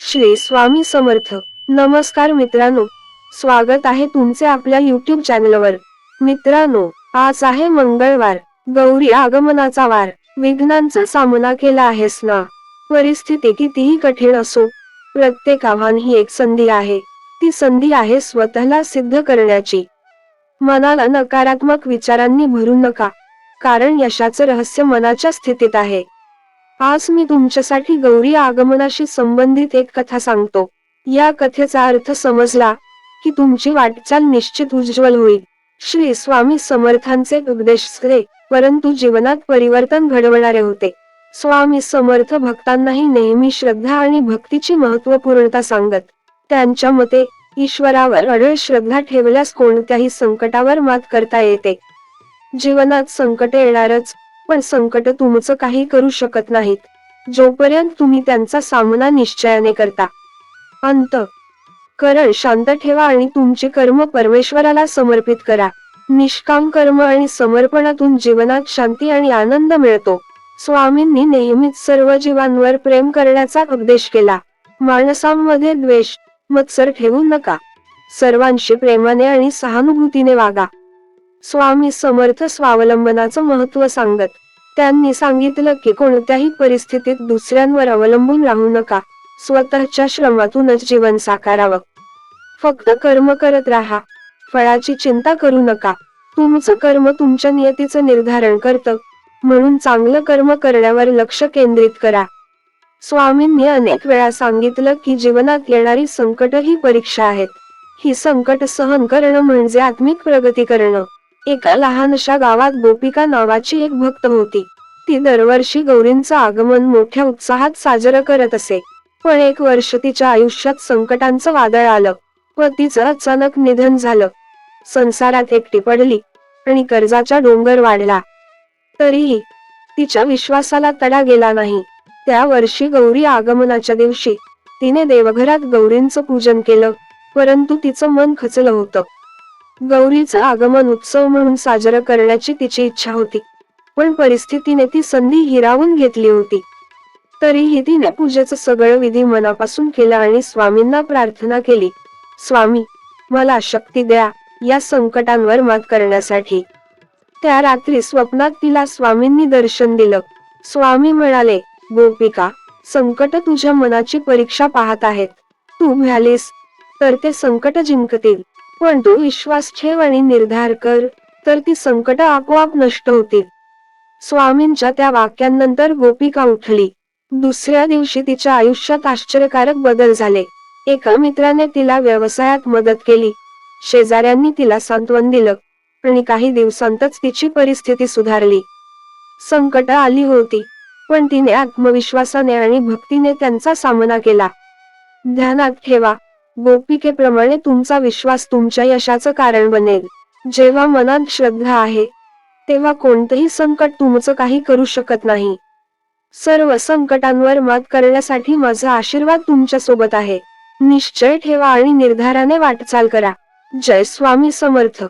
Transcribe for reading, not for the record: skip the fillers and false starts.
श्री स्वामी समर्थ. नमस्कार मित्रांनो, स्वागत आहे तुमचे आपल्या YouTube चॅनलवर. मित्रांनो, आज आहे मंगळवार, गौरी आगमनाचा वार. विघ्नांचा सामना केला आहेस ना? परिस्थिती कितीही कठीण असो, प्रत्येक आव्हान ही एक संधी आहे. ती संधी आहे स्वतःला सिद्ध करण्याची. मनाला नकारात्मक विचारांनी भरू नका, कारण यशाचं रहस्य मनाच्या स्थितीत आहे. आज मी तुमच्यासाठी गौरी आगमनाशी संबंधित एक कथा सांगतो. या कथेचा अर्थ समजला की तुमची वाटचाल निश्चित उज्ज्वल होईल. श्री स्वामी समर्थांचे उपदेश साधे, परंतु जीवनात परिवर्तन घडवणारे होते. स्वामी समर्थ भक्तांनाही नेहमी श्रद्धा आणि भक्तीची महत्त्वपूर्णता सांगत. त्यांच्या मते, ईश्वरावर अढळ श्रद्धा ठेवल्यास कोणत्याही संकटावर मात करता येते. जीवनात संकट येणारच, पण संकट तुमचं काही करू शकत नाहीत, जोपर्यंत तुम्ही त्यांचा सामना निश्चयाने करता. अंतःकरण शांत ठेवा आणि तुमचे कर्म परमेश्वराला समर्पित करा. निष्काम कर्म आणि समर्पणातून जीवनात शांती आणि आनंद मिळतो. स्वामींनी नेहमीच सर्व जीवांवर प्रेम करण्याचा उपदेश केला. माणसांमध्ये द्वेष, मत्सर ठेवू नका. सर्वांशी प्रेमाने आणि सहानुभूतीने वागा. स्वामी समर्थ स्वावलंबनाचं महत्त्व सांगत. त्यांनी सांगितलं की कोणत्याही परिस्थितीत दुसऱ्यांवर अवलंबून राहू नका. स्वतःच्या श्रमातूनच जीवन साकारावं. फक्त कर्म करत राहा, फळाची चिंता करू नका. तुमचं कर्म तुमच्या नियतीचं निर्धारण करतं, म्हणून चांगलं कर्म करण्यावर लक्ष केंद्रित करा. स्वामींनी अनेक वेळा सांगितलं की जीवनात येणारी संकट ही परीक्षा आहेत. ही संकट सहन करणं म्हणजे आत्मिक प्रगती करणं. एका लहानशा गावात गोपिका नावाची एक भक्त होती. ती दरवर्षी गौरींचं आगमन मोठ्या उत्साहात साजरं करत असे. पण एक वर्ष तिच्या आयुष्यात संकटांचं वादळ आलं. पतीचं अचानक निधन झालं. संसारात एकटी पडली आणि कर्जाचा डोंगर वाढला. तरीही तिच्या विश्वासाला तडा गेला नाही. त्या वर्षी गौरी आगमनाच्या दिवशी तिने देवघरात गौरींचं पूजन केलं, परंतु तिचं मन खचलं होतं. गौरीचं आगमन उत्सव म्हणून साजरं करण्याची तिची इच्छा होती, पण परिस्थितीने ती संधी हिरावून घेतली होती. तरीही तिने पूजेचं सगळं विधी मनापासून केलं आणि स्वामींना प्रार्थना केली, स्वामी, मला शक्ती द्या या संकटांवर मात करण्यासाठी. त्या रात्री स्वप्नात तिला स्वामींनी दर्शन दिलं. स्वामी म्हणाले, गोपिका, संकट तुझ्या मनाची परीक्षा पाहत आहेत. तू भ्यालीस तर ते संकट जिंकतील, पण तू विश्वास ठेव आणि निर्धार कर, तर ती संकट आपोआप नष्ट होतील. स्वामींच्या त्या वाक्यांनंतर गोपिका उठली. दुसऱ्या दिवशी तिच्या आयुष्यात आश्चर्यकारक बदल झाले. एका मित्राने तिला व्यवसायात मदत केली, शेजाऱ्यांनी तिला सांत्वन दिलं आणि काही दिवसांतच तिची परिस्थिती सुधारली. संकट आली होती, पण तिने आत्मविश्वासाने आणि भक्तीने त्यांचा सामना केला. ध्यानात ठेवा, गोपिकेप्रमाणे तुमचा विश्वास तुमच्या यशाचं कारण बनेल. जेव्हा मनात श्रद्धा आहे, तेव्हा कोणतंही संकट तुमचं काही करू शकत नाही. सर्व संकटांवर मात करण्यासाठी माझा आशीर्वाद तुमच्या सोबत आहे. निश्चय ठेवा आणि निर्धाराने वाटचाल करा. जय स्वामी समर्थ.